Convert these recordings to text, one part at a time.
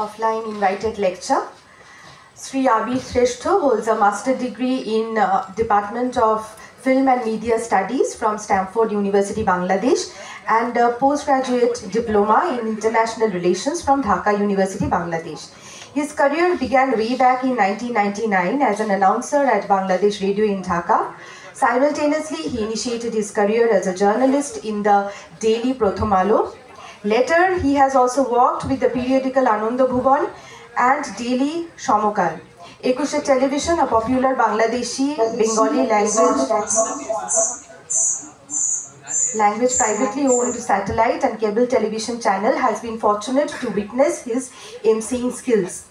offline invited lecture. Sri Abhi Shrestha holds a master degree in Department of Film and Media Studies from Stanford University, Bangladesh, and a postgraduate diploma in International Relations from Dhaka University, Bangladesh. His career began way back in 1999 as an announcer at Bangladesh Radio in Dhaka. Simultaneously, he initiated his career as a journalist in the daily Prothom Alo. Later, he has also worked with the periodical Ananda Bhuvan and daily Shomokal. Ekushe Television, a popular Bangladeshi Bengali language privately owned satellite and cable television channel, has been fortunate to witness his emceeing skills.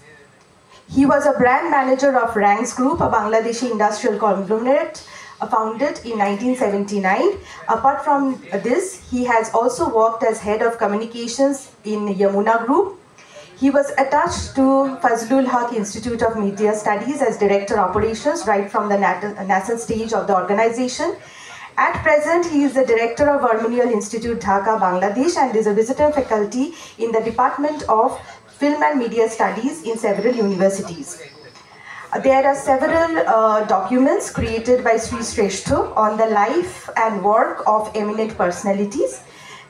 He was a brand manager of Ranks Group, a Bangladeshi industrial conglomerate founded in 1979. Apart from this, he has also worked as head of communications in Yamuna Group. He was attached to Fazlul Haq Institute of Media Studies as Director Operations right from the nascent stage of the organization. At present, he is the Director of Armenial Institute, Dhaka, Bangladesh, and is a visitor faculty in the Department of Film and Media Studies in several universities. There are several documents created by Sri Shrestha on the life and work of eminent personalities.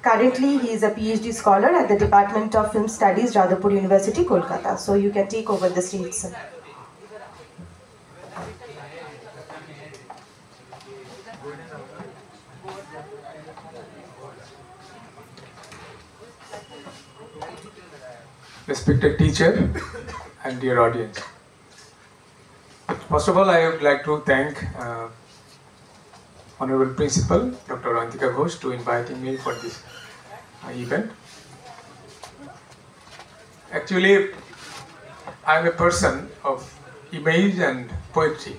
Currently, he is a PhD scholar at the Department of Film Studies, Jadavpur University, Kolkata. So you can take over the stage, sir. Respected teacher and dear audience. First of all, I would like to thank Honorable Principal Dr. Antika Ghosh to inviting me for this event. Actually, I am a person of image and poetry.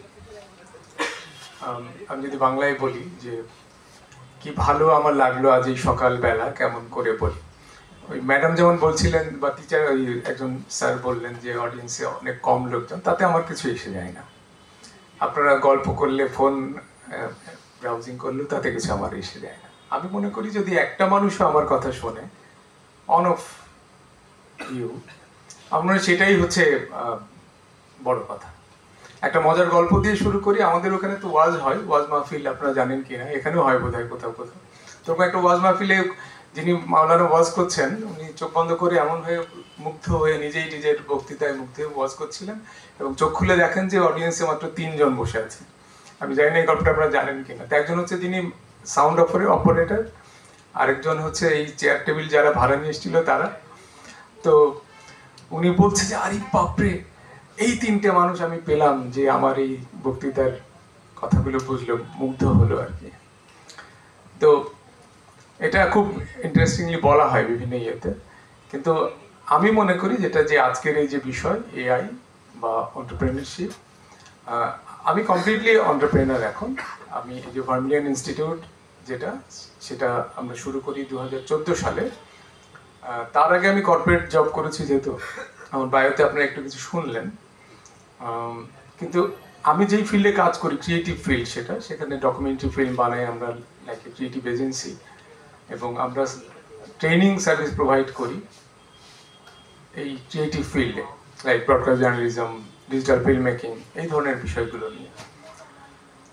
আমি যদি বাংলায় বলি যে কি ভালো আমার লাগলো আজ এই সকালবেলা কেমন করে বলি, ওই ম্যাডাম যেমন বলছিলেন বা টিচার ওই একজন স্যার বললেন যে অডিয়েন্সে অনেক কম লোকজন, তাতে আমার কিছু এসে যায় না। আপনারা গল্প করলে ফোন ব্রাউজিং করলেও তাতে কিছু আমার এসে যায় না। আমি মনে করি যদি একটা মানুষও আমার কথা শোনে অন অফ ইউ, আপনার সেটাই হচ্ছে বড় কথা। একটা মজার গল্প দিয়ে শুরু করি। আমাদের ওখানে তো ওয়াজ হয়, ওয়াজ মাহফিল আপনারা জানেন কি না, এখানেও হয় বোধ হয় কোথাও কোথাও। তখন একটা ওয়াজ মাহফিলে যিনি মাওলানা ওয়াজ করছেন উনি চোখ বন্ধ করে এমন হয়ে মুগ্ধ হয়ে নিজেই নিজের বক্তৃতায় মুগ্ধ হয়ে ওয়াজ করছিলেন এবং চোখ খুলে দেখেন যে অডিয়েন্সে মাত্র 3 জন বসে আছে। আমি জানি না এই গল্পটা আপনারা জানেন কিনা। তো একজন হচ্ছে যিনি সাউন্ড অপারেটর, আরেকজন হচ্ছে এই চেয়ার টেবিল যারা ভাড়া নিয়ে এসেছিল তারা। তো উনি বলছে যে আরে বাপরে, এই 3টে মানুষ আমি পেলাম যে আমার এই বক্তৃতার কথাগুলো বুঝলো, মুগ্ধ হলো আর কি। তো এটা খুব ইন্টারেস্টিংলি বলা হয় বিভিন্ন ইয়েতে, কিন্তু আমি মনে করি যেটা যে আজকের এই যে বিষয় এআই বা এন্টারপ্রেনারশিপ, আমি কমপ্লিটলি এন্টারপ্রেনার এখন। আমি এই যে ভার্মিলিয়ান ইনস্টিটিউট সেটা আমরা শুরু করি 2014 সালে। তার আগে আমি কর্পোরেট জব করেছি, যেহেতু আমার বায়োতে আপনারা একটু কিছু শুনলেন। কিন্তু আমি যেই ফিল্ডে কাজ করি ক্রিয়েটিভ ফিল্ড, সেখানে ডকুমেন্টারি ফিল্ম বানাই আমরা, লাইক এ ক্রিয়েটিভ এজেন্সি, এবং আমরা ট্রেনিং সার্ভিস প্রোভাইড করি এই ক্রিয়েটিভ ফিল্ডে, like broadcast journalism, digital film making, এই ধরনের বিষয়গুলো নিয়ে।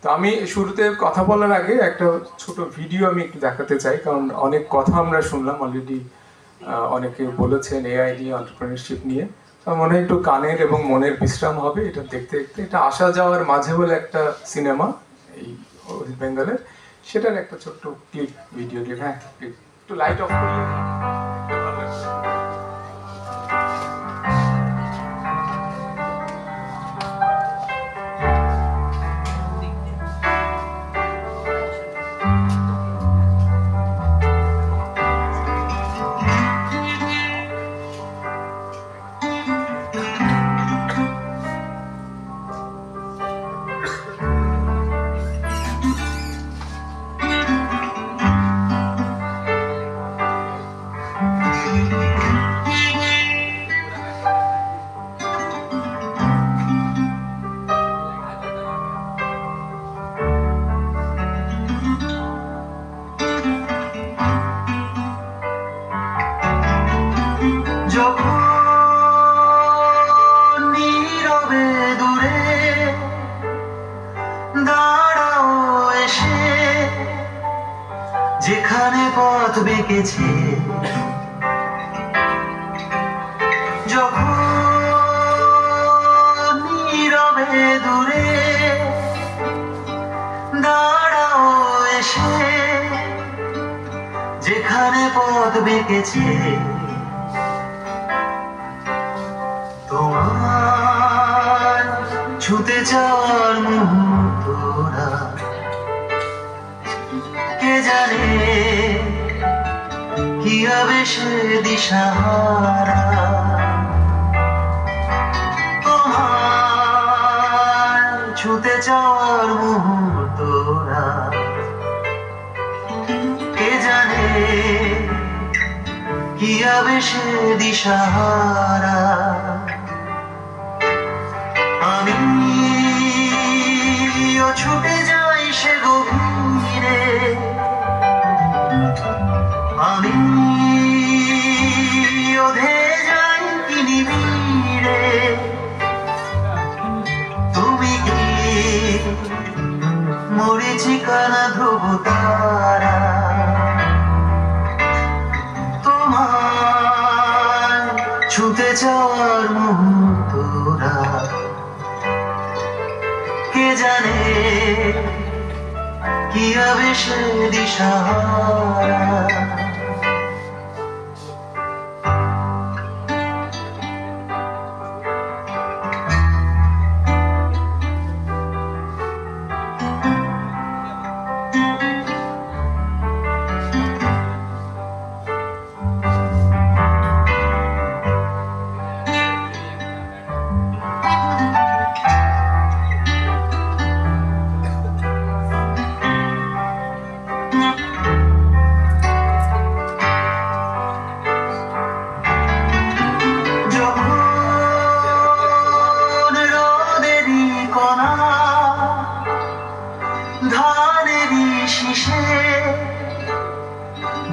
তো আমি শুরুতে কথা বলার আগে একটা ছোট ভিডিও আমি একটু দেখাতে চাই, কারণ অনেক কথা আমরা শুনলাম অলরেডি, অনেকে বলেছেন এআই নিয়ে, এন্টারপ্রেনারশিপ নিয়ে। তো মনে হয় একটু কানের এবং মনের বিশ্রাম হবে এটা দেখতে দেখতে। এটা আসা যাওয়ার মাঝে বলে একটা সিনেমা এই বেঙ্গলের, সেটার একটা ছোট্ট ক্লিপ ভিডিও ক্লিপ। হ্যাঁ, একটু লাইট অফ করলে বেঁকেছে যখন নীরবে দূরে দাঁড়াও এসে যেখানে পথ বেঁকেছে তোমার ছুতে যাওয়ার মুহূর্তরা কে জানে কি হবে সে দিশাহারা তোমার ছুতে যাওয়ার মুহূর্তরা কে জানে কি হবে সে দিশাহারা আমি ছুটে যাই সে গভীরে আমি ওধে যাই কি নিবিড়ে তুমি কি মরীচিকানা ধ্রুব তারা তোমার ছুটে যাওয়ার মুহূর্তরা কে জানে কি হবে সে দিশাহারা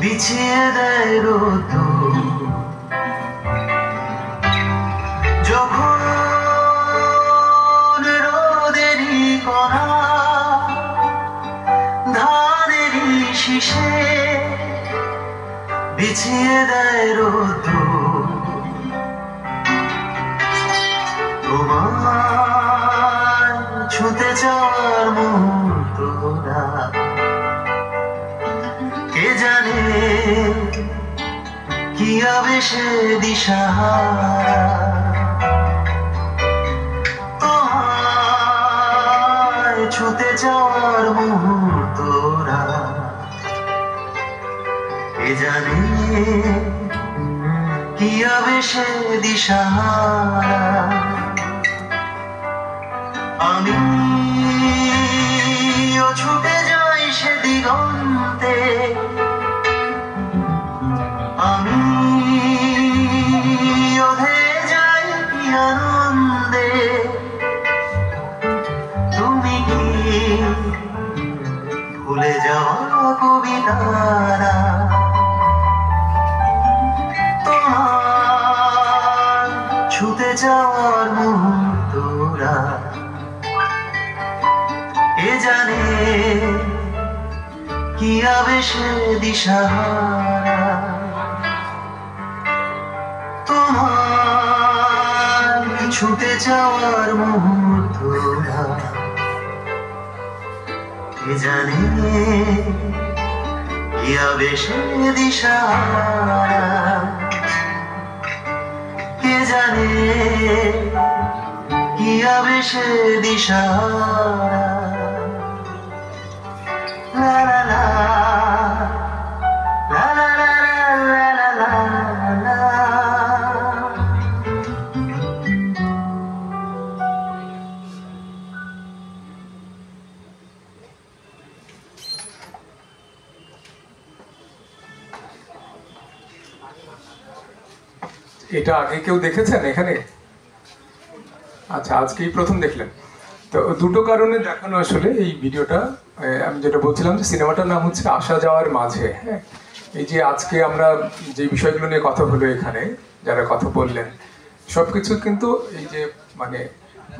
বিছিয়ে দেয় রোদ্দুর যখন রোদেরই কণা ধানেরই শীষে বিছিয়ে দেয় রোদ্দুর তোমার ছুতে যাওয়ার মুহূর্তরা কে জানে কি হবে সে দিশাহারা তোমার ছুতে যাওয়ার মুহূর্তরা কে জানে কি হবে সে দিশাহারা আমি ছুটে যাই সে দিগন্তে আমি ওধে যাই কি আনন্দে তুমি কি ভুলে যাওয়া কবিতারা তোমার ছুতে যাওয়ার মুহূর্তরা কে জানে কি হবে সে দিশাহারা তোমার ছুটে যাওয়ার মুহূর্তরা কে জানে কি হবে সে দিশাহারা কে জানে কি হবে সে দিশাহারা la la la la la la la la la la এটা আগে কেউ দেখেছেন এখানে? আচ্ছা, আজকেই প্রথম দেখলেন তো। দুটো কারণে দেখানো আসলে এই ভিডিওটা। আমি যেটা বলছিলাম যে সিনেমাটার নাম হচ্ছে আসা যাওয়ার মাঝে। হ্যাঁ, এই যে আজকে আমরা যে বিষয়গুলো নিয়ে কথা হলো এখানে, যারা কথা বললেন, সবকিছু কিন্তু এই যে মানে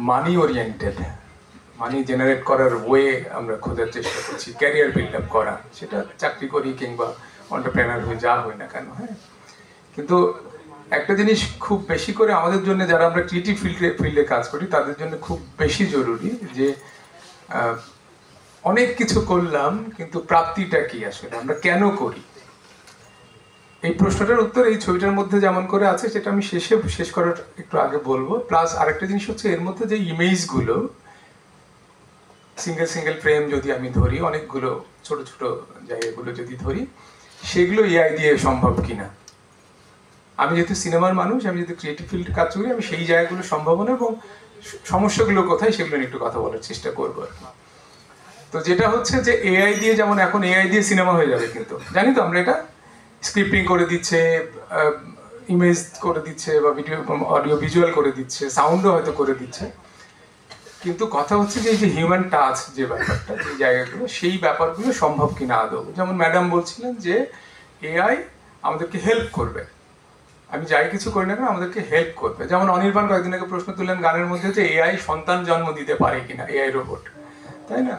মানি ওরিয়েন্টেড, মানি জেনারেট করার ওয়ে আমরা খোঁজার চেষ্টা করছি, ক্যারিয়ার বিল্ড আপ করা, সেটা চাকরি করি কিংবা এন্টারপ্রেনার হয়ে যা হয় না কেন, হ্যাঁ। কিন্তু একটা জিনিস খুব বেশি করে আমাদের জন্য, যারা আমরা ক্রিয়েটিভ ফিল্ডে কাজ করি, তাদের জন্য খুব বেশি জরুরি যে অনেক কিছু করলাম কিন্তু প্রাপ্তিটা কি, আসলে আমরা কেন করি। এই প্রশ্নটার উত্তর এই ছবিটার মধ্যে যেমন করে আছে, সেটা আমি শেষ করার একটু আগে বলবো। প্লাস আরেকটা জিনিস হচ্ছে, এর মধ্যে যে ইমেজগুলো সিঙ্গেল ফ্রেম যদি আমি ধরি, অনেকগুলো ছোট ছোট জায়গাগুলো যদি ধরি, সেগুলো এআই দিয়ে সম্ভব কিনা। আমি যেহেতু সিনেমার মানুষ, আমি যেহেতু ক্রিয়েটিভ ফিল্ডে কাজ করি, আমি সেই জায়গাগুলো সম্ভাবনা এবং সমস্যাগুলো কোথায় সেগুলো নিয়ে একটু কথা বলার চেষ্টা করবো আর কি। তো যেটা হচ্ছে যে এআই দিয়ে, যেমন এখন এআই দিয়ে সিনেমা হয়ে যাবে, কিন্তু জানি তো আমরা এটা স্ক্রিপ্টিং করে দিচ্ছে, ইমেজ করে দিচ্ছে, বা ভিডিও অডিও ভিজুয়াল করে দিচ্ছে, সাউন্ডও হয়তো করে দিচ্ছে। কিন্তু কথা হচ্ছে যে এই যে হিউম্যান টাচ যে ব্যাপারটা, যে জায়গাগুলো, সেই ব্যাপারগুলো সম্ভব কিনা আদৌ। যেমন ম্যাডাম বলছিলেন যে এআই আমাদেরকে হেল্প করবে, আমি যাই কিছু করি না কেন আমাদেরকে হেল্প করবে। যেমন অনির্বাণ কয়েকদিন আগে প্রশ্ন তুললেন গানের মধ্যে যে এআই সন্তান জন্ম দিতে পারে কিনা, এআই রোবট, তাই না?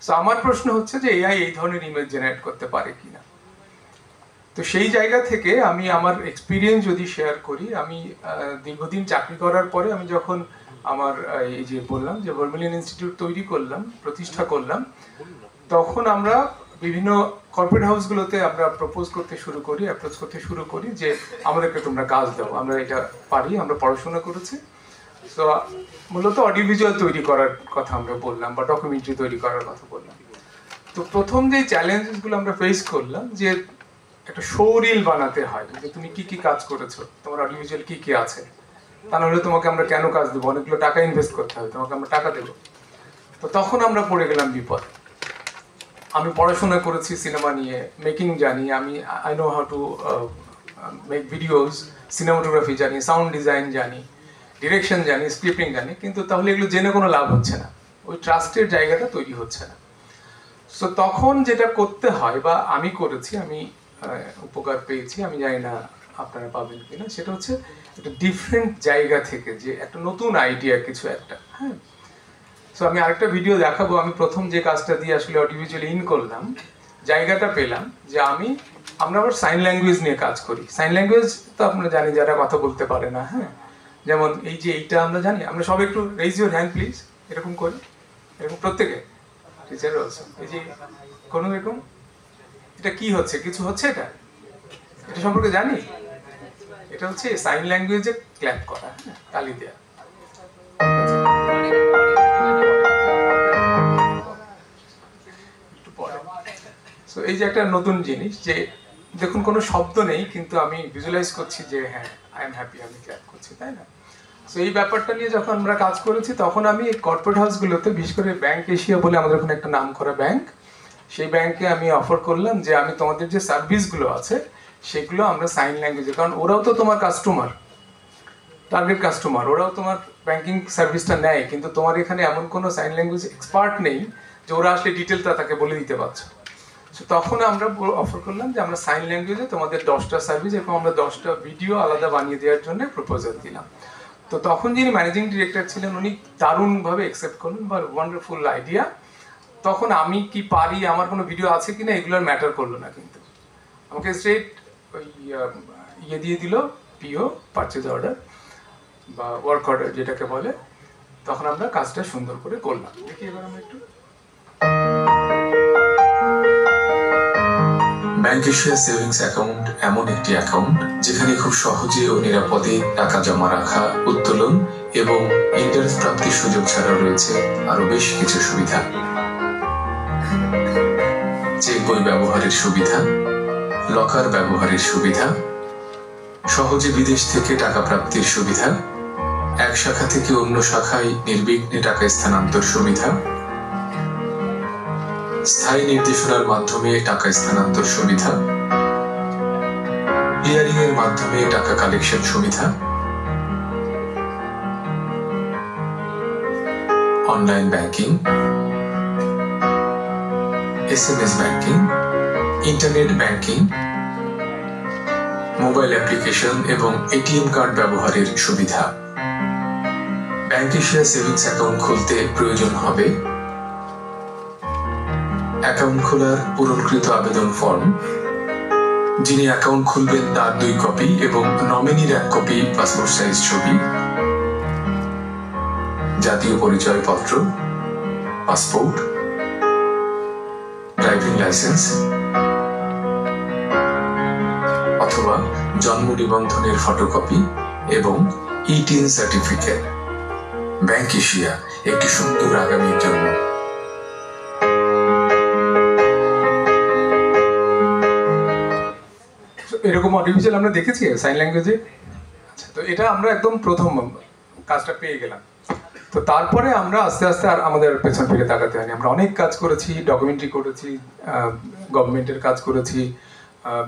তো আমার প্রশ্ন হচ্ছে যে এআই এই ধরনের ইমেজ জেনারেট করতে পারে কিনা। তো সেই জায়গা থেকে আমি আমার এক্সপিরিয়েন্স যদি শেয়ার করি, আমি দীর্ঘদিন চাকরি করার পরে আমি যখন আমার এই যে বললাম যে ভার্মিলিয়ন ইনস্টিটিউট তৈরি করলাম, প্রতিষ্ঠা করলাম, তখন আমরা বিভিন্ন কর্পোরেট হাউসগুলোতে আমরা অ্যাপ্রোচ করতে শুরু করি যে আমাদেরকে তোমরা কাজ দাও, আমরা এটা পারি, আমরা পড়াশোনা করেছি। তো মূলত অডিও ভিজুয়াল তৈরি করার কথা আমরা বললাম, বা ডকুমেন্টারি তৈরি করার কথা বললাম। তো প্রথম যে চ্যালেঞ্জেসগুলো আমরা ফেস করলাম, যে একটা শো রিল বানাতে হয়, যে তুমি কি কি কাজ করেছো, তোমার অডিও ভিজুয়াল কি কি আছে, তা নাহলে তোমাকে আমরা কেন কাজ দেবো, অনেকগুলো টাকা ইনভেস্ট করতে হবে, তোমাকে আমরা টাকা দেবো। তো তখন আমরা পড়ে গেলাম বিপদ। আমি পড়াশোনা করেছি সিনেমা নিয়ে, মেকিং জানি আমি, I know how to make videos, cinematography জানি, সাউন্ড ডিজাইন জানি, ডিরেকশন জানি, স্ক্রিপ্টিং জানি, কিন্তু তাহলে এগুলো জেনে কোনো লাভ হচ্ছে না, ওই ট্রাস্টের জায়গাটা তৈরি হচ্ছে না। সো তখন যেটা করতে হয়, বা আমি করেছি, আমি উপকার পেয়েছি, আমি জানি না আপনারা পাবেন কিনা, সেটা হচ্ছে একটা ডিফারেন্ট জায়গা থেকে, যে একটা নতুন আইডিয়া কিছু একটা, হ্যাঁ। সো আমি আরেকটা ভিডিও দেখাবো। আমি প্রথম যে কাজটা দিয়ে আসলে অডিওভিজুয়াল ইন করলাম, জায়গাটা পেলাম যে আমরা আবার সাইন ল্যাঙ্গুয়েজ নিয়ে কাজ করি। সাইন ল্যাঙ্গুয়েজ তো আপনারা জানি, যারা কথা বলতে পারে না, হ্যাঁ। যেমন এই যে এইটা আমরা জানি, আমরা সবাই একটু রেইজ ইউর হ্যান্ড প্লিজ, এরকম করি, এরকম প্রত্যেকে, টিচার অলসো, এই যে কোনো এরকম, এটা কি হচ্ছে, কিছু হচ্ছে, এটা সম্পর্কে জানি, এটা হচ্ছে সাইন ল্যাঙ্গুয়েজে ক্ল্যাপ করা, হ্যাঁ, তালি দেয়া। সো এই যে একটা নতুন জিনিস, যে দেখুন কোনো শব্দ নেই, কিন্তু আমি ভিজুয়ালাইজ করছি যে হ্যাঁ আই এম হ্যাপি, আমি ক্ল্যাপ করছি, তাই না? সো এই ব্যাপারটা নিয়ে যখন আমরা কাজ করেছি, তখন আমি কর্পোরেট হাউসগুলোতে, বিশেষ করে ব্যাংক এশিয়া বলে আমাদের ওখানে একটা নাম করা ব্যাংক, সেই ব্যাংকে আমি অফার করলাম যে আমি তোমাদের যে সার্ভিসগুলো আছে সেগুলো আমরা সাইন ল্যাঙ্গুয়েজে, কারণ ওরাও তো তোমার কাস্টমার, টার্গেট কাস্টমার, ওরাও তোমার ব্যাংকিং সার্ভিসটা নেয়, কিন্তু তোমার এখানে এমন কোনো সাইন ল্যাঙ্গুয়েজ এক্সপার্ট নেই যে ওরা আসলে ডিটেলটা তাকে বলে দিতে পারছে। সো তখন আমরা অফার করলাম যে আমরা সাইন ল্যাঙ্গুয়েজে তোমাদের 10টা সার্ভিস এবং আমরা 10টা ভিডিও আলাদা বানিয়ে দেওয়ার জন্য প্রপোজাল দিলাম। তো তখন যিনি ম্যানেজিং ডিরেক্টর ছিলেন, উনি দারুণভাবে অ্যাকসেপ্ট করলেন, বা ওয়ান্ডারফুল আইডিয়া। তখন আমি কি পারি, আমার কোনো ভিডিও আছে কিনা, এগুলোর ম্যাটার করলো না, কিন্তু আমাকে স্ট্রেট ওই দিয়ে দিল, পিও, পারচেজ অর্ডার বা ওয়ার্ক অর্ডার যেটাকে বলে। তখন আমরা কাজটা সুন্দর করে করলাম। দেখি এবার আমরা একটু। ব্যাংক এশিয়া সেভিংস অ্যাকাউন্ট এমন একটি অ্যাকাউন্ট যেখানে খুব সহজে ও নিরাপদে টাকা জমা রাখা, উত্তোলন এবং ইন্টারেস্ট প্রাপ্তির সুযোগ ছাড়া রয়েছে আরো বেশ কিছু সুবিধা। চেক বই ব্যবহারের সুবিধা, লকার ব্যবহারের সুবিধা, সহজে বিদেশ থেকে টাকা প্রাপ্তির সুবিধা, এক শাখা থেকে অন্য শাখায় নির্বিঘ্নে টাকা স্থানান্তর সুবিধা, স্থায়ী নির্দেশনার মাধ্যমে টাকা স্থানান্তর সুবিধা, ক্লিয়ারিং এর মাধ্যমে টাকা কালেকশন সুবিধা, online banking, SMS banking, internet banking, mobile application এবং এটিএম কার্ড ব্যবহারের সুবিধা। ব্যাংক এশিয়া সেভিংস অ্যাকাউন্ট খুলতে প্রয়োজন হবে অ্যাকাউন্ট খোলার পূরণকৃত আবেদন ফর্ম, যিনি অ্যাকাউন্ট খুলবেন তার 2 কপি এবং নমিনির 1 কপি পাসপোর্ট সাইজ ছবি, জাতীয় পরিচয়পত্র, পাসপোর্ট, ড্রাইভিং লাইসেন্স অথবা জন্ম নিবন্ধনের ফটোকপি এবং ই-টিন সার্টিফিকেট। ব্যাংক এশিয়া, একটি সুন্দর আগামীর জন্য। এরকম অডিওভিজুয়াল আমরা দেখেছি সাইন ল্যাঙ্গুয়েজে। আচ্ছা, তো এটা আমরা একদম প্রথম কাজটা পেয়ে গেলাম। তো তারপরে আমরা আস্তে আস্তে আর আমাদের পেছন ফিরে তাকাতে হয়নি। আমরা অনেক কাজ করেছি, ডকুমেন্টারি করেছি, গভর্নমেন্টের কাজ করেছি।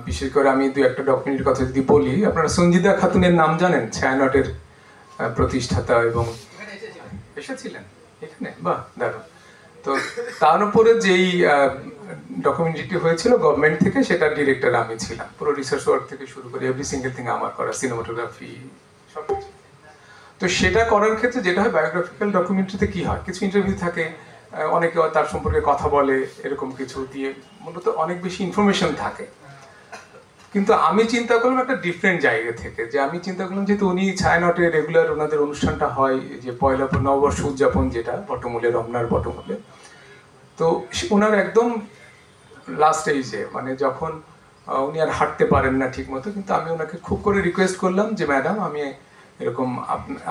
বিশেষ করে আমি 2-1টা ডকুমেন্টারির কথা যদি বলি, আপনারা সঞ্জিদা খাতুনের নাম জানেন? ছায়ানটের প্রতিষ্ঠাতা এবং এসেছিলেন এখানে, বাহ দারুণ। তো তার উপরে যেই ডকুমেন্টারিটি হয়েছিল গভর্নমেন্ট থেকে, সেটার ডিরেক্টর আমি ছিলাম। পুরো রিসার্চ ওয়ার্ক থেকে শুরু করে এভরি সিঙ্গেল থিং আমার করা, সিনেমাটোগ্রাফি সব কিছু। তো সেটা করার ক্ষেত্রে যেটা হয়, বায়োগ্রাফিক্যাল ডকুমেন্টারিতে কি হয়, কিছু ইন্টারভিউ থাকে, অনেকে তার সম্পর্কে কথা বলে, এরকম কিছু দিয়ে মূলত অনেক বেশি ইনফরমেশন থাকে। কিন্তু আমি চিন্তা করলাম একটা ডিফারেন্ট জায়গা থেকে, যে আমি চিন্তা করলাম যেহেতু উনি ছায়ানটে রেগুলার ওনাদের অনুষ্ঠানটা হয়, যে পয়লা নববর্ষ উদযাপন, যেটা বটমূলে, রমনার বটমূলে, তো ওনার একদম লাস্ট এইজে, মানে যখন উনি আর হাঁটতে পারেন না ঠিক মতো, কিন্তু আমি ওনাকে খুব করে রিকোয়েস্ট করলাম যে ম্যাডাম,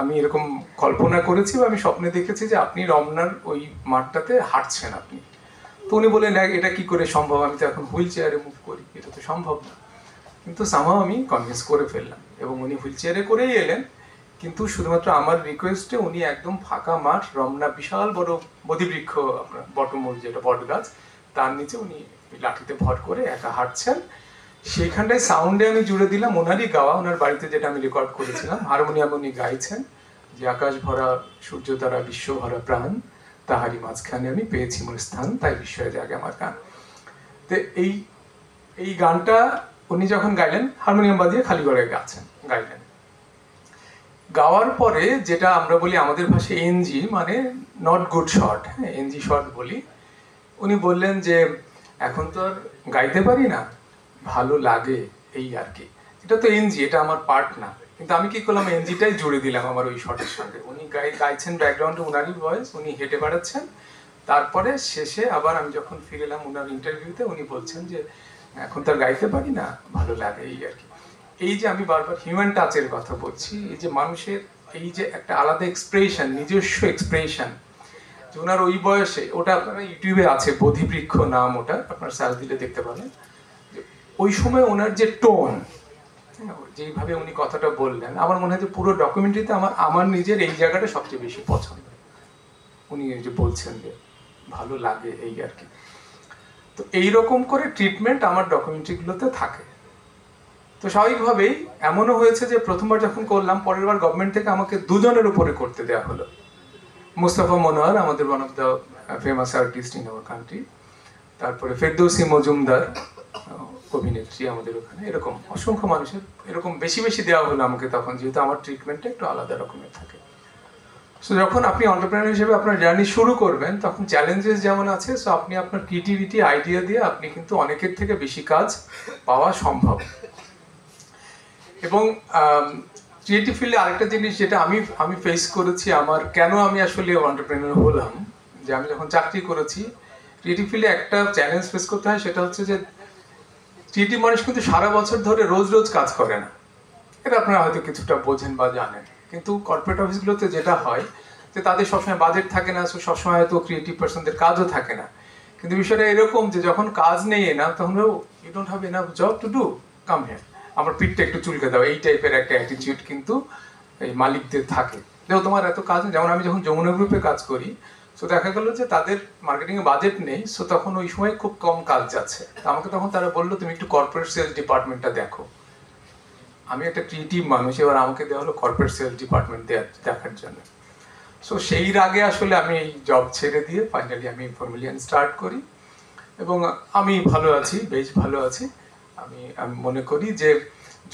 আমি এরকম কল্পনা করেছি বা আমি স্বপ্নে দেখেছি যে আপনি রমনার ওই মাঠটাতে হাঁটছেন আপনি। তো উনি বললেন এটা কি করে সম্ভব, আমি তো এখন হুইল চেয়ারে মুভ করি, এটা তো সম্ভব না। কিন্তু সামহাও আমি কনভিন্স করে ফেললাম এবং উনি হুইল চেয়ারে করেই এলেন। কিন্তু শুধুমাত্র আমার রিকোয়েস্টে উনি একদম ফাঁকা মাঠ, রমনা বিশাল বড় বোধিবৃক্ষ, আপনার বটমূল যেটা বট গাছ, তার নিচে উনি লাঠিতে ভর করে একা হাঁটছেন। সেইখানটায় সাউন্ডে আমি জুড়ে দিলাম ওনারই গাওয়া, ওনার বাড়িতে যেটা আমি রেকর্ড করেছিলাম, হারমোনিয়ামে উনি গাইছেন যে আকাশ ভরা সূর্য তারা বিশ্ব ভরা প্রাণ, তাহারি মাঝখানে আমি পেয়েছি মোর স্থান, তাই বিস্ময়ে জাগে আমার গান। তো এই গানটা উনি যখন গাইলেন, হারমোনিয়াম বাজিয়ে খালি গলায় গাইলেন। গাওয়ার পরে যেটা আমরা বলি আমাদের ভাষায় এনজি, মানে নট গুড শট, হ্যাঁ এনজি শট বলি। উনি বললেন যে এখন তো আর গাইতে পারি না, ভালো লাগে এই আর কি। এটা তো এনজি, এটা আমার পার্ট না। কিন্তু আমি কি করলাম, এনজিটাই জুড়ে দিলাম আমার ওই শটের সঙ্গে। উনি গাইছেন ব্যাকগ্রাউন্ডে, উনারই ভয়েস, উনি হেঁটে বেড়াচ্ছেন। তারপরে শেষে আবার আমি যখন ফিরে এলাম ওনার ইন্টারভিউতে, উনি বলছেন যে এখন তো আর গাইতে পারি না, ভালো লাগে এই আর কি। এই যে আমি বারবার হিউম্যান টাচের কথা বলছি, এই যে মানুষের এই যে একটা আলাদা এক্সপ্রেশন, নিজস্ব এক্সপ্রেশন, যে ওনার ওই বয়সে, ওটা আপনারা ইউটিউবে আছে, বোধিবৃক্ষ নাম, ওটা আপনার সার্চ দিলে দেখতে পাবেন। ওই সময় ওনার যে টোন, যেইভাবে উনি কথাটা বললেন, আমার মনে হয় যে পুরো ডকুমেন্টারিতে আমার নিজের এই জায়গাটা সবচেয়ে বেশি পছন্দ। উনি যে বলছেন যে ভালো লাগে এই আর কি। তো এইরকম করে ট্রিটমেন্ট আমার ডকুমেন্টারিগুলোতে থাকে। তো স্বাভাবিকভাবেই এমনও হয়েছে যে প্রথমবার যখন করলাম, পরের বার গভর্নমেন্ট থেকে আমাকে 2 জনের উপরে করতে দেওয়া হলো। মুস্তাফা মনোয়ার, আমাদের one of the famous artist in our country, তারপরে ফেরদৌসি মজুমদার, অভিনেত্রী আমাদের ওখানে, এরকম অসংখ্য মানুষের এরকম বেশি বেশি দেওয়া হলো আমাকে তখন, যেহেতু আমার ট্রিটমেন্টটা একটু আলাদা রকমের থাকে। সো যখন আপনি এন্টারপ্রেনার হিসেবে আপনার জার্নি শুরু করবেন, তখন চ্যালেঞ্জেস যেমন আছে, সো আপনি আপনার ক্রিয়েটিভিটি, আইডিয়া দিয়ে আপনি কিন্তু অনেকের থেকে বেশি কাজ পাওয়া সম্ভব। এবং ক্রিয়েটিভ ফিল্ডে আরেকটা জিনিস যেটা আমি ফেস করেছি, আমার কেন আমি আসলে এন্টারপ্রেনার হলাম, যে আমি যখন চাকরি করেছি ক্রিয়েটিভ ফিল্ডে একটা চ্যালেঞ্জ ফেস করতে হয়, সেটা হচ্ছে যে ক্রিয়েটিভ মানুষ কিন্তু সারা বছর ধরে রোজ রোজ কাজ করে না। এটা আপনারা হয়তো কিছুটা বোঝেন বা জানেন। কিন্তু কর্পোরেট অফিসগুলোতে যেটা হয় যে তাদের সবসময় বাজেট থাকে না, সবসময় হয়তো ক্রিয়েটিভ পার্সনদের কাজও থাকে না। কিন্তু বিষয়টা এরকম যে যখন কাজ নেই না, তখন you don't have enough job to do, come here, আমার পিঠটা একটু চুলকে দাও, এই টাইপের একটা অ্যাটিটিউড কিন্তু এই মালিকদের থাকে। দেখো তোমার এত কাজ নেই। যেমন আমি যখন যমুনা গ্রুপে কাজ করি, সো দেখা গেলো যে তাদের মার্কেটিংয়ে বাজেট নেই, সো তখন ওই সময় খুব কম কাজ যাচ্ছে। আমাকে তখন তারা বললো তুমি একটু কর্পোরেট সেলস ডিপার্টমেন্টটা দেখো। আমি একটা ক্রিয়েটিভ মানুষ, এবার আমাকে দেওয়া হলো কর্পোরেট সেলস ডিপার্টমেন্ট দেখার জন্য। সো সেই আগে আসলে আমি এই জব ছেড়ে দিয়ে ফাইনালি আমি ফর্মুলিয়ান স্টার্ট করি এবং আমি ভালো আছি, বেশ ভালো আছি। আমি মনে করি যে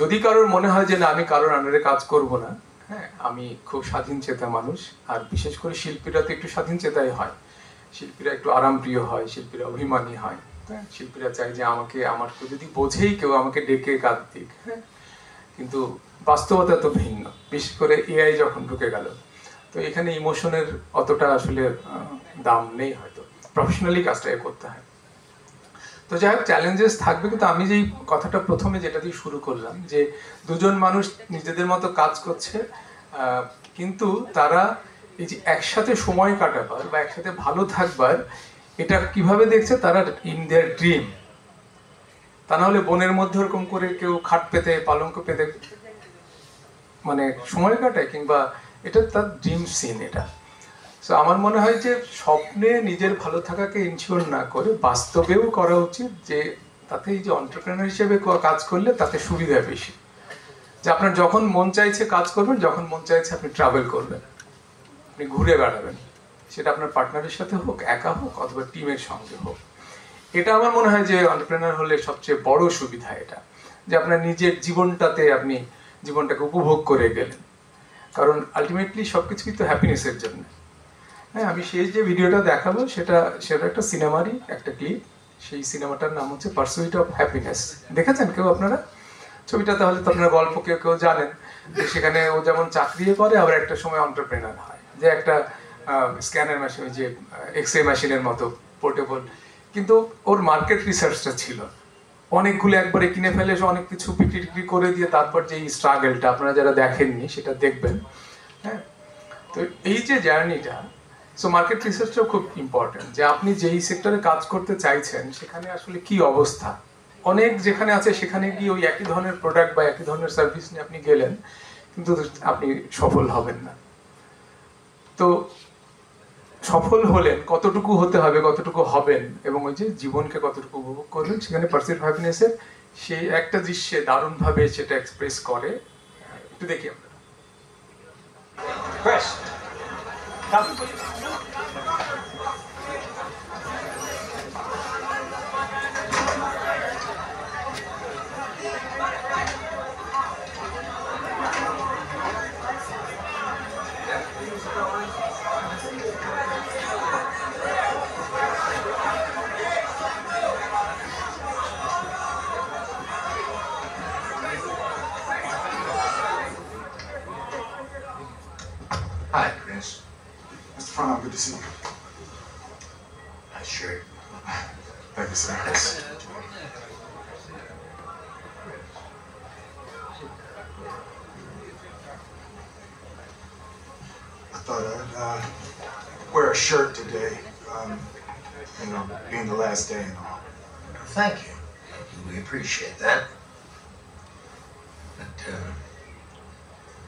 যদি কারোর মনে হয় যে না আমি কারোর আন্ডারে কাজ করব না, হ্যাঁ আমি খুব স্বাধীন চেতা মানুষ। আর বিশেষ করে শিল্পীরা তো একটু স্বাধীন চেতাই হয়, শিল্পীরা একটু আরামপ্রিয় হয়, শিল্পীরা অভিমানী হয়। হ্যাঁ, শিল্পীরা চায় যে আমাকে আমাকে যদি বোঝেই কেউ আমাকে ডেকে কাজ দিক, হ্যাঁ, কিন্তু বাস্তবতা তো ভিন্ন। বিশেষ করে এআই যখন ঢুকে গেল, তো এখানে ইমোশনের অতটা আসলে দাম নেই, হয়তো প্রফেশনালি কাজটাকে করতে হয়। তো যাই হোক, চ্যালেঞ্জেস থাকবে, কিন্তু আমি যেই কথাটা প্রথমে যেটা দিয়ে শুরু করলাম, যে দুজন মানুষ নিজেদের মতো কাজ করছে, কিন্তু তারা এই যে একসাথে সময় কাটাবার বা একসাথে ভালো থাকবার, এটা কিভাবে দেখছে তারা ইন দেয়ার ড্রিম। তা নাহলে বনের মধ্যে ওরকম করে কেউ খাট পেতে পালঙ্ক পেতে মানে সময় কাটায়, কিংবা এটা তার ড্রিম সিন এটা। সো আমার মনে হয় যে স্বপ্নে নিজের ভালো থাকাকে ইনশিওর না করে বাস্তবেও করা উচিত, যে তাতে এই যে এন্টারপ্রেনার হিসেবে কাজ করলে তাতে সুবিধা বেশি। যে আপনার যখন মন চাইছে কাজ করবেন, যখন মন চাইছে আপনি ট্রাভেল করবেন, আপনি ঘুরে বেড়াবেন, সেটা আপনার পার্টনারের সাথে হোক, একা হোক, অথবা টিমের সঙ্গে হোক। এটা আমার মনে হয় যে এন্টারপ্রেনার হলে সবচেয়ে বড় সুবিধা এটা, যে আপনার নিজের জীবনটাতে আপনি জীবনটাকে উপভোগ করে গেলেন। কারণ আলটিমেটলি সবকিছুই তো হ্যাপিনেসের জন্য। হ্যাঁ, আমি শেষ যে ভিডিওটা দেখাবো সেটা একটা সিনেমারই একটা ক্লিপ। সেই সিনেমাটার নাম হচ্ছে পারসুইট অফ হ্যাপিনেস। দেখেছেন কেউ আপনারা ছবিটা? তাহলে তো আপনারা গল্প কেউ জানেন যে সেখানে ও যেমন চাকরি করে, আবার একটা সময় এন্টারপ্রেনার হয়, যে একটা স্ক্যানার মেশিন, যে এক্স-রে মেশিনের মতো পোর্টেবল। কিন্তু ওর মার্কেট রিসার্চটা ছিল, অনেকগুলো একবারে কিনে ফেলে, অনেক কিছু বিক্রি করে দিয়ে তারপর যে স্ট্রাগলটা আপনারা যারা দেখেননি সেটা দেখবেন। হ্যাঁ, তো এই যে জার্নিটা, সো মার্কেট রিসার্চটাও খুব ইম্পর্টেন্ট, যে আপনি যেই সেক্টরে কাজ করতে চাইছেন সেখানে আসলে কি অবস্থা। অনেক যেখানে আছে সেখানে গিয়ে ওই একই ধরনের প্রোডাক্ট বা একই ধরনের সার্ভিস নিয়ে আপনি গেলেন, কিন্তু আপনি সফল হবেন না। তো সফল হলেন কতটুকু হতে হবে, কতটুকু হবেন, এবং ওই যে জীবনকে কতটুকু উপভোগ করবেন, সেখানে পারসুইট অফ হ্যাপিনেসের সেই একটা দৃশ্যে দারুণভাবে সেটা এক্সপ্রেস করে। একটু দেখি আমরা। Chris, come. Hi, Chris. Mr. Fromm, good to see you. Nice shirt. Thank you, sir. I thought I'd wear a shirt today, being the last day and all. Thank you. We appreciate that. But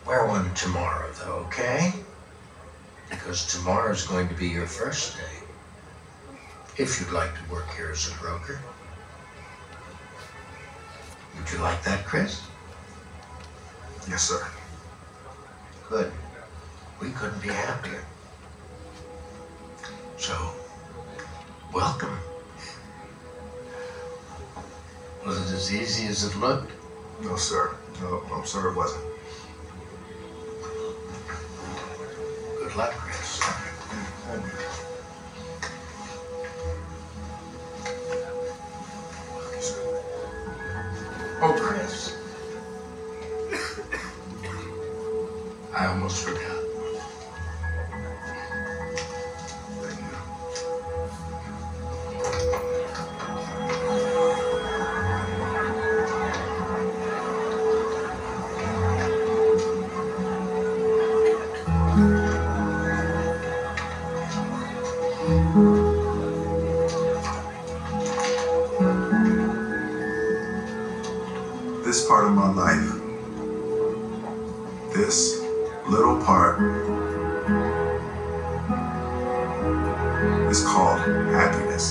wear one tomorrow, though, okay? Because tomorrow's going to be your first day. If you'd like to work here as a broker. Would you like that, Chris? Yes, sir. Good. We couldn't be happier. So, welcome. Was it as easy as it looked? No, sir. No, I'm sorry it wasn't. Good luck, Chris. Oh, Chris. I almost forgot. Thank you. This part of my life, this little part, is called happiness.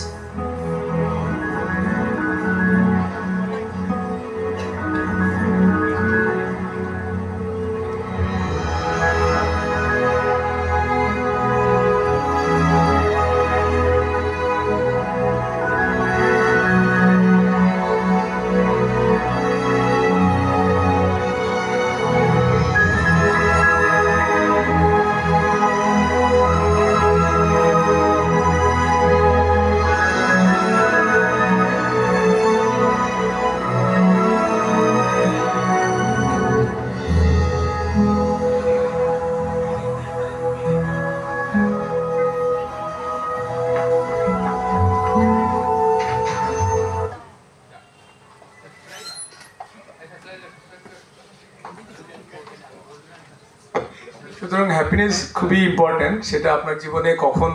সুতরাং happiness খুবই important. সেটা আপনার জীবনে কখন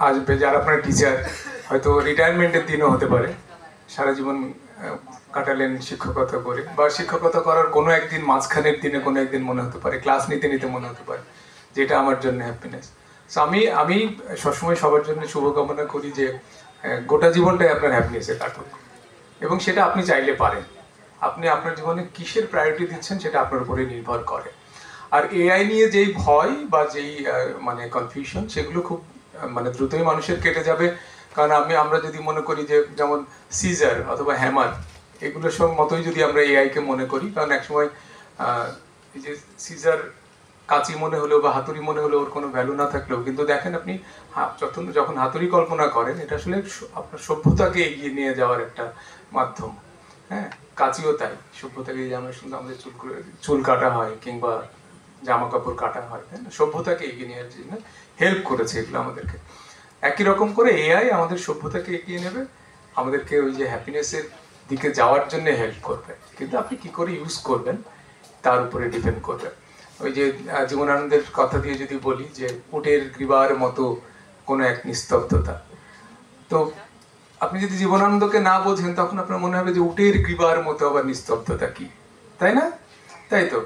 আসবে, যারা আপনার teacher হয়তো রিটায়ারমেন্টের দিনও হতে পারে, সারা জীবন কাটালেন শিক্ষকতা করে, বা শিক্ষকতা করার কোনো একদিন মাঝখানের দিনে কোনো একদিন মনে হতে পারে, ক্লাস নিতে নিতে মনে হতে পারে যেটা আমার জন্য হ্যাপিনেস। সো আমি সবসময় সবার জন্য শুভকামনা করি যে গোটা জীবনটাই আপনার হ্যাপিনেসে কাটুক, এবং সেটা আপনি চাইলে পারেন। আপনি আপনার জীবনে কিসের প্রায়োরিটি দিচ্ছেন সেটা আপনার উপরে নির্ভর করে। আর এআই নিয়ে যেই ভয় বা যেই মানে কনফিউশন, সেগুলো খুব মানে দ্রুতই মানুষের কেটে যাবে। কারণ আমরা যদি মনে করি যে যেমন সিজার অথবা হ্যামার, এগুলোর সব মতোই যদি আমরা এআইকে মনে করি, কারণ একসময় এই যে সিজার কাঁচি মনে হলেও বা হাতুড়ি মনে হলেও ওর কোনো ভ্যালু না থাকলেও, কিন্তু দেখেন আপনি যখন হাতুড়ি কল্পনা করেন, এটা আসলে আপনার সভ্যতাকে এগিয়ে নিয়ে যাওয়ার একটা মাধ্যম। হ্যাঁ, কাঁচিও তাই, সভ্যতাকে আমরা শুধু আমাদের চুল কাটা হয় কিংবা জামা কাপড় কাটা হয়, তাই না? সভ্যতাকে এগিয়ে নেওয়ার জন্য হেল্প করেছে এগুলো আমাদেরকে। একই রকম করে এআই আমাদের সভ্যতাকে এগিয়ে নেবে, আমাদেরকে ওই যে হ্যাপিনেসের দিকে যাওয়ার জন্য হেল্প করবে, কিন্তু আপনি কি করে ইউজ করবেন তার উপরে ডিপেন্ড করবে। ওই যে জীবনানন্দের কথা দিয়ে যদি বলি যে উটের গ্রীবার মতো কোনো এক নিস্তব্ধতা, তো আপনি যদি জীবনানন্দকে না বোঝেন তখন আপনার মনে হবে যে উটের গ্রীবার মতো আবার নিস্তব্ধতা কি, তাই না? তাই তো।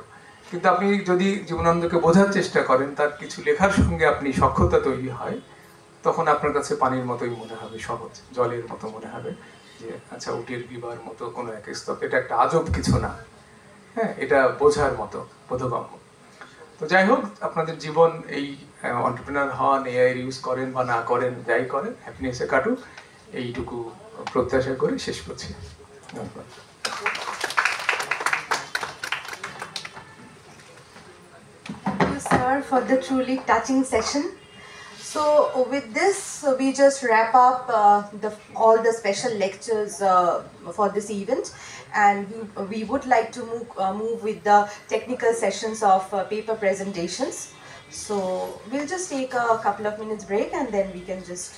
কিন্তু আপনি যদি জীবনানন্দকে বোঝার চেষ্টা করেন, তার কিছু লেখার সঙ্গে আপনি সখ্যতা তৈরি হয়, তখন আপনার কাছে পানির মতোই মনে হবে, সহজ জলের মতো মনে হবে যে আচ্ছা, উটের গ্রীবার মতো কোনো এক স্তব, এটা একটা আজব কিছু না। হ্যাঁ, এটা বোঝার মতো, বোধগম্য। তো যাই হোক, আপনাদের জীবন এই এন্টারপ্রেনার হন, এআই ইউজ করেন বা না করেন, যাই করেন, হ্যাপিনেসে কাটুক, এইটুকু প্রত্যাশা করে শেষ করছি। ধন্যবাদ। Thank you, sir, for the truly touching session. So with this, we just wrap up all the special lectures for this event, and we would like to move with the technical sessions of paper presentations. So we'll just take a couple of minutes break, and then we can just